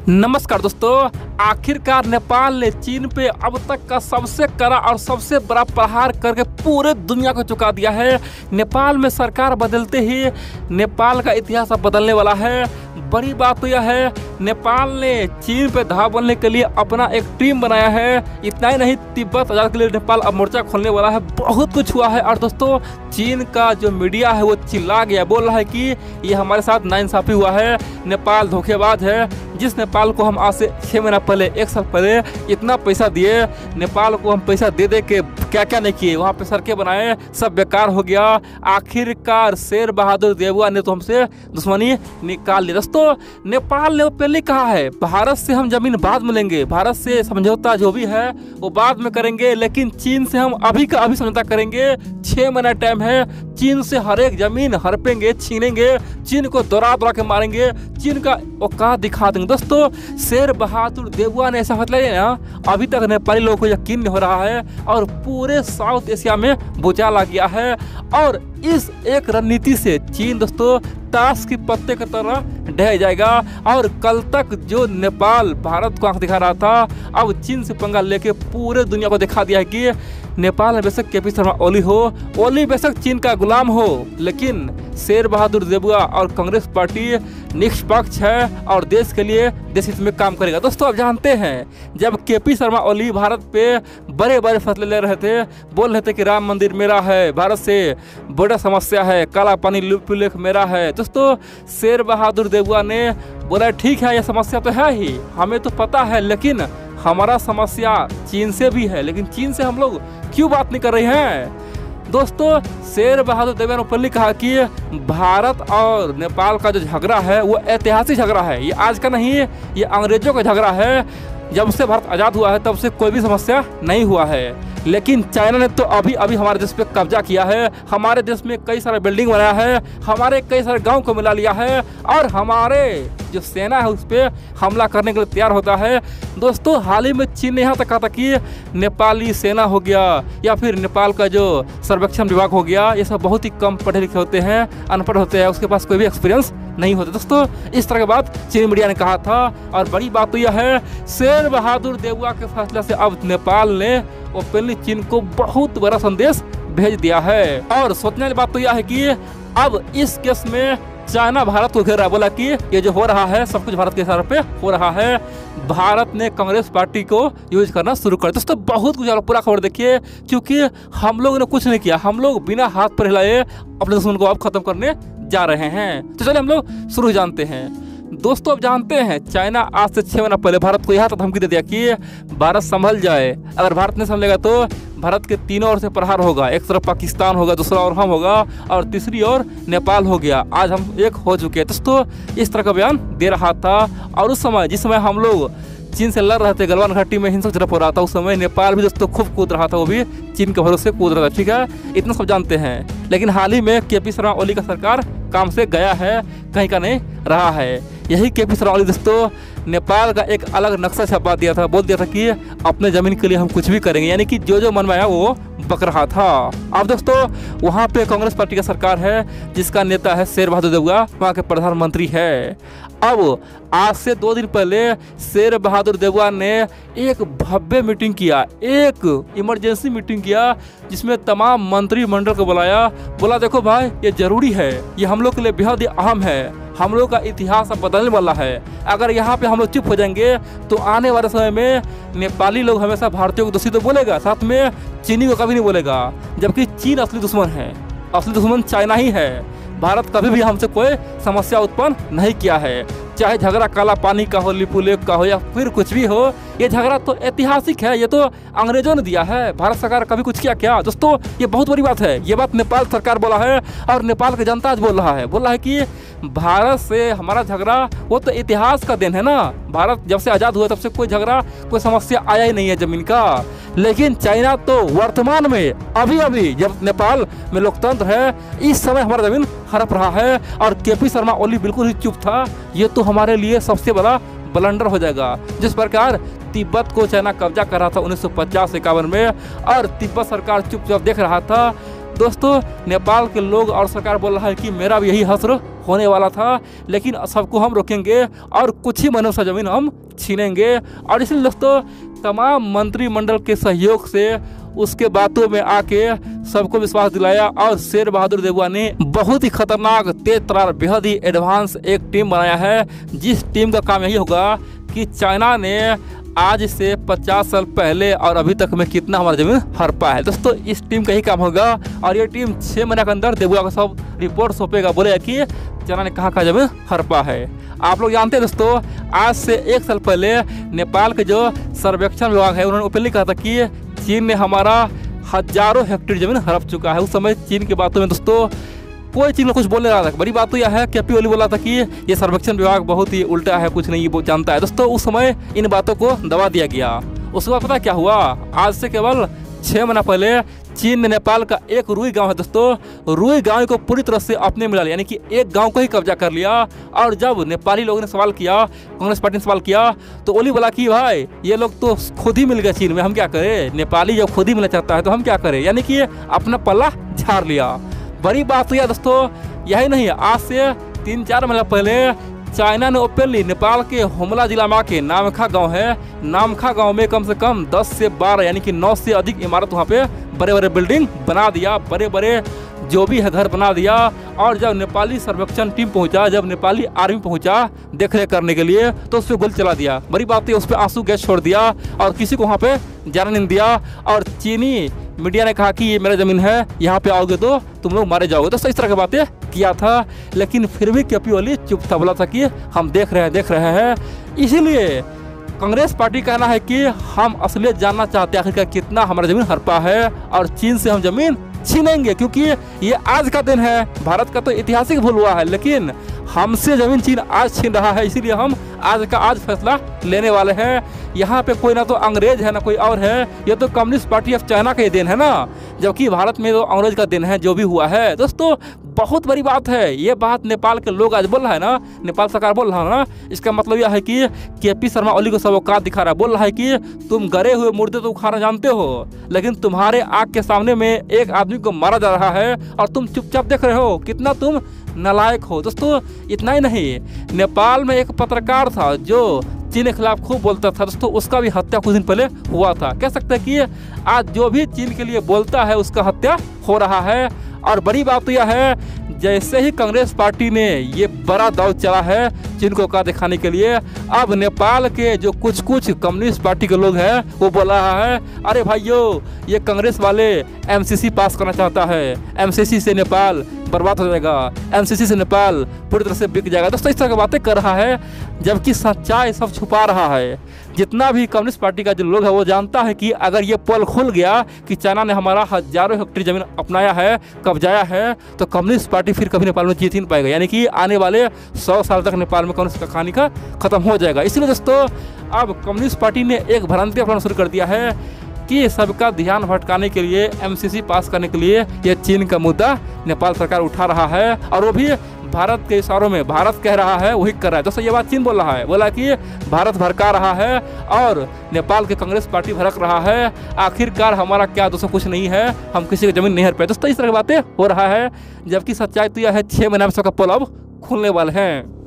नमस्कार दोस्तों। आखिरकार नेपाल ने चीन पे अब तक का सबसे कड़ा और सबसे बड़ा प्रहार करके पूरे दुनिया को चुका दिया है। नेपाल में सरकार बदलते ही नेपाल का इतिहास अब बदलने वाला है। बड़ी बात तो यह है, नेपाल ने चीन पे धावा बोलने के लिए अपना एक टीम बनाया है। इतना ही नहीं, तिब्बत आज़ाद के लिए नेपाल अब मोर्चा खोलने वाला है। बहुत कुछ हुआ है और दोस्तों चीन का जो मीडिया है वो चिल्ला गया, बोल रहा है कि ये हमारे साथ नाइंसाफ़ी हुआ है, नेपाल धोखेबाज है। जिस नेपाल को हम आज से 6 महीना पहले, 1 साल पहले इतना पैसा दिए, नेपाल को हम पैसा दे दे के क्या क्या नहीं किए, वहाँ पे सड़कें बनाए, सब बेकार हो गया। आखिरकार शेर बहादुर देववा ने तो हमसे दुश्मनी निकाल ली। दोस्तों नेपाल ने पहले कहा है भारत से हम जमीन बाद में लेंगे, भारत से समझौता जो भी है वो बाद में करेंगे, लेकिन चीन से हम अभी का अभी समझौता करेंगे। 6 महीना टाइम है, चीन से हर एक जमीन हड़पेंगे, छीनेंगे, चीन को दौड़ा दौड़ा के मारेंगे, चीन का औकात दिखा देंगे। दोस्तों शेर बहादुर देववा ने ऐसा फैसला लिया ना, अभी तक नेपाली लोगों को यकीन नहीं हो रहा है और पूरे साउथ एशिया में भूचाल आ गया है। और इस एक रणनीति से चीन दोस्तों ताश की पत्ते की तरह ढह जाएगा। और कल तक जो नेपाल भारत को आंख दिखा रहा था, अब चीन से पंगा लेके पूरे दुनिया को दिखा दिया है कि नेपाल में बेशक केपी शर्मा ओली हो, ओली बेशक चीन का गुलाम हो, लेकिन शेर बहादुर देववा और कांग्रेस पार्टी निष्पक्ष है और देश के लिए, देश हित में काम करेगा। दोस्तों आप जानते हैं जब केपी शर्मा ओली भारत पे बड़े बड़े फैसले ले रहे थे, बोल रहे थे कि राम मंदिर मेरा है, भारत से बड़ा समस्या है, काला पानी लुप्त मेरा है, दोस्तों शेर बहादुर देववा ने बोला ठीक है ये समस्या तो है ही, हमें तो पता है, लेकिन हमारा समस्या चीन से भी है, लेकिन चीन से हम लोग क्यों बात नहीं कर रहे हैं। दोस्तों शेर बहादुर देववा ने पहले कहा कि भारत और नेपाल का जो झगड़ा है वो ऐतिहासिक झगड़ा है, ये आज का नहीं, ये अंग्रेजों का झगड़ा है। जब से भारत आज़ाद हुआ है तब से कोई भी समस्या नहीं हुआ है, लेकिन चाइना ने तो अभी अभी हमारे देश पे कब्जा किया है, हमारे देश में कई सारे बिल्डिंग बनाया है, हमारे कई सारे गांव को मिला लिया है और हमारे जो सेना है उस पर हमला करने के लिए तैयार होता है। दोस्तों हाल ही में चीन ने यहाँ तक कहा था कि नेपाली सेना हो गया या फिर नेपाल का जो सर्वेक्षण विभाग हो गया, ये सब बहुत ही कम पढ़े लिखे होते हैं, अनपढ़ होते हैं, उसके पास कोई भी एक्सपीरियंस नहीं होता। दोस्तों इस तरह की बात चीन मीडिया ने कहा था। और बड़ी बात तो यह है, शेर बहादुर देववा के फैसले से अब नेपाल ने ओपनली चीन को बहुत बड़ा संदेश भेज दिया है। और सोचने वाली बात तो यह है कि अब इस केस में चाइना भारत को घेर रहा है, बोला कि ये जो हो रहा है सब कुछ भारत के इशारे पे हो रहा है। भारत ने कांग्रेस पार्टी को यूज करना शुरू कर दिया। दोस्तों बहुत कुछ पूरा खबर देखिए, क्योंकि हम लोग ने कुछ नहीं किया, हम लोग बिना हाथ पर हिलाए अपने दुश्मन को अब खत्म करने जा रहे हैं। तो चलिए हम लोग शुरू जानते हैं। दोस्तों अब जानते हैं चाइना आज से 6 महीना पहले भारत को यह धमकी दे दिया कि भारत संभल जाए, अगर भारत नहीं संभलेगा तो भारत के तीनों ओर से प्रहार होगा, एक तरफ पाकिस्तान होगा, दूसरा और हम होगा और तीसरी ओर नेपाल हो गया। आज हम एक हो चुके हैं। दोस्तों इस तरह का बयान दे रहा था। और उस समय जिस समय हम लोग चीन से लड़ रहे थे, गलवान घाटी में हिंसक झड़प हो रहा था, उस समय नेपाल भी दोस्तों खूब कूद रहा था, वो भी चीन के भरोसे कूद रहा था। ठीक है, इतना सब जानते हैं। लेकिन हाल ही में केपी शर्मा ओली का सरकार काम से गया है, कहीं का नहीं रहा है। यही केपी शर्मा ओली दोस्तों नेपाल का एक अलग नक्शा छपा दिया था, बोल दिया था कि अपने ज़मीन के लिए हम कुछ भी करेंगे, यानी कि जो मन में आया वो बक रहा था। अब दोस्तों वहाँ पे कांग्रेस पार्टी का सरकार है, जिसका नेता है शेर बहादुर देववा, वहाँ के प्रधानमंत्री है। अब आज से 2 दिन पहले शेर बहादुर देववा ने एक भव्य मीटिंग किया, एक इमरजेंसी मीटिंग किया, जिसमें तमाम मंत्रिमंडल को बुलाया। बोला देखो भाई ये जरूरी है, ये हम लोग के लिए बेहद अहम है, हम लोग का इतिहास अब बदलने वाला है। अगर यहाँ पे हम लोग चुप हो जाएंगे तो आने वाले समय में नेपाली लोग हमेशा भारतीयों को दोषी तो बोलेगा, साथ में चीनी को कभी नहीं बोलेगा, जबकि चीन असली दुश्मन है, असली दुश्मन चाइना ही है। भारत कभी भी हमसे कोई समस्या उत्पन्न नहीं किया है, चाहे झगड़ा काला पानी का हो, लिपू लेक का हो या फिर कुछ भी हो, ये झगड़ा तो ऐतिहासिक है, ये तो अंग्रेजों ने दिया है, भारत सरकार कभी कुछ किया क्या। दोस्तों ये बहुत बड़ी बात है, ये बात नेपाल सरकार बोला है और नेपाल की जनता आज बोल रहा है कि भारत से हमारा झगड़ा वो तो इतिहास का दिन है ना, भारत जब से आज़ाद हुआ तब से कोई झगड़ा, कोई समस्या आया ही नहीं है ज़मीन का। लेकिन चाइना तो वर्तमान में अभी अभी जब नेपाल में लोकतंत्र है, इस समय हमारा ज़मीन हड़प रहा है। और केपी शर्मा ओली बिल्कुल ही चुप था, ये तो हमारे लिए सबसे बड़ा ब्लंडर हो जाएगा। जिस प्रकार तिब्बत को चाइना कब्जा कर रहा था 1950-51 में और तिब्बत सरकार चुपचाप देख रहा था, दोस्तों नेपाल के लोग और सरकार बोल रहा है कि मेरा भी यही हश्र होने वाला था, लेकिन सबको हम रोकेंगे और कुछ ही महीनों से ज़मीन हम छीनेंगे। और इसलिए दोस्तों तमाम मंत्रिमंडल के सहयोग से उसके बातों में आके सबको विश्वास दिलाया और शेर बहादुर देवुआ ने बहुत ही खतरनाक, तेज तर्रार, बेहद ही एडवांस एक टीम बनाया है, जिस टीम का काम यही होगा कि चाइना ने आज से 50 साल पहले और अभी तक में कितना हमारा ज़मीन हड़पा है। दोस्तों इस टीम का ही काम होगा और ये टीम 6 महीने के अंदर देवुआ को सब रिपोर्ट सौंपेगा, बोलेगा कि चाइना ने कहाँ का ज़मीन हड़पा है। आप लोग जानते हैं दोस्तों, आज से 1 साल पहले नेपाल के जो सर्वेक्षण विभाग है उन्होंने ओपनली कहा था कि चीन ने हमारा हजारों हेक्टेयर ज़मीन हड़प चुका है। उस समय चीन की बातों में दोस्तों कोई चीज़ में कुछ बोलने रहा था। बड़ी बात तो यह है कि केपी ओली बोला था कि ये सर्वेक्षण विभाग बहुत ही उल्टा है, कुछ नहीं वो जानता है। दोस्तों उस समय इन बातों को दबा दिया गया। उसके बाद पता क्या हुआ, आज से केवल 6 महीना पहले चीन ने नेपाल का एक रुई गांव है दोस्तों, रुई गांव को पूरी तरह से अपने मिला लिया, यानी कि एक गांव को ही कब्जा कर लिया। और जब नेपाली लोगों ने सवाल किया, कांग्रेस पार्टी ने सवाल किया, तो ओली बोला कि भाई ये लोग तो खुद ही मिल गए चीन में, हम क्या करें। नेपाली जब खुद ही मिलना चाहता है तो हम क्या करें, यानी कि अपना पल्ला झाड़ लिया। बड़ी बात तो यह दोस्तों यही नहीं है, आज से 3-4 महीना पहले चाइना ने ओपनली नेपाल के हुमला जिला में के नामखा गांव है, नामखा गांव में कम से कम 10 से 12 यानी कि 9 से अधिक इमारत वहाँ पे बड़े बड़े बिल्डिंग बना दिया, बड़े बड़े जो भी है घर बना दिया। और जब नेपाली सर्वेक्षण टीम पहुंचा, जब नेपाली आर्मी पहुंचा देख रेख करने के लिए, तो उस पर गोली चला दिया। बड़ी बात है, उस पर आंसू गैस छोड़ दिया और किसी को वहाँ पे जाने नहीं दिया। और चीनी मीडिया ने कहा कि ये मेरा ज़मीन है, यहाँ पे आओगे तो तुम लोग मारे जाओगे। तो इस तरह की बातें किया था, लेकिन फिर भी केपी ओली चुप था, बोला था कि हम देख रहे हैं। इसीलिए कांग्रेस पार्टी कहना है कि हम असलियत जानना चाहते हैं आखिरकार कितना हमारा ज़मीन हड़पा है और चीन से हम ज़मीन छीनेंगे, क्योंकि ये आज का दिन है। भारत का तो ऐतिहासिक भूल हुआ है, लेकिन हमसे ज़मीन चीन आज छीन रहा है, इसीलिए हम आज का आज फैसला लेने वाले हैं। यहाँ पे कोई ना तो अंग्रेज है ना कोई और है, ये तो कम्युनिस्ट पार्टी ऑफ चाइना का ही दिन है ना, जबकि भारत में तो अंग्रेज का दिन है जो भी हुआ है। दोस्तों बहुत बड़ी बात है, ये बात नेपाल के लोग आज बोल रहा है ना, नेपाल सरकार बोल रहा है ना, इसका मतलब यह है कि केपी शर्मा ओली को सब औकात दिखा रहा है, बोल रहा है कि तुम गरे हुए मुर्दे तो उखाड़ना जानते हो, लेकिन तुम्हारे आँख के सामने में एक आदमी को मारा जा रहा है और तुम चुपचाप देख रहे हो, कितना तुम नालायक हो। दोस्तों इतना ही नहीं, नेपाल में एक पत्रकार था जो चीन के खिलाफ खूब बोलता था दोस्तों, उसका भी हत्या कुछ दिन पहले हुआ था। कह सकते हैं कि आज जो भी चीन के लिए बोलता है उसका हत्या हो रहा है। और बड़ी बात तो यह है, जैसे ही कांग्रेस पार्टी ने ये बड़ा दौर चला है चीन को औकात दिखाने के लिए, अब नेपाल के जो कुछ कम्युनिस्ट पार्टी के लोग हैं वो बोल रहा है, अरे भाइयों ये कांग्रेस वाले एमसीसी पास करना चाहता है, एमसीसी से नेपाल बर्बाद हो जाएगा, एमसीसी से नेपाल पूरी तरह से बिक जाएगा। दोस्तों इस तरह की बातें कर रहा है, जबकि सच्चाई सब छुपा रहा है। जितना भी कम्युनिस्ट पार्टी का जो लोग है वो जानता है कि अगर ये पोल खुल गया कि चाइना ने हमारा हजारों हेक्टेयर जमीन अपनाया है, कब्जाया है, तो कम्युनिस्ट पार्टी फिर कभी नेपाल में जीत ही नहीं पाएगा, यानी कि आने वाले 100 साल तक नेपाल में कम्युनिस्ट का कहानी का खत्म हो जाएगा। इसलिए दोस्तों अब कम्युनिस्ट पार्टी ने एक भ्रांति अपनाना शुरू कर दिया है कि सबका ध्यान भटकाने के लिए, एमसीसी पास करने के लिए ये चीन का मुद्दा नेपाल सरकार उठा रहा है, और वो भी भारत के इशारों में। भारत कह रहा है वही कर रहा है। दोस्तों ये बात चीन बोल रहा है, बोला कि भारत भड़का रहा है और नेपाल के कांग्रेस पार्टी भड़क रहा है, आखिरकार हमारा क्या दोस्तों कुछ नहीं है, हम किसी की जमीन नहीं हर पाए। दोस्तों इस तरह की बातें हो रहा है, जबकि सच्चाई तो यह है 6 महीने में सबका पोल अब खुलने वाले हैं।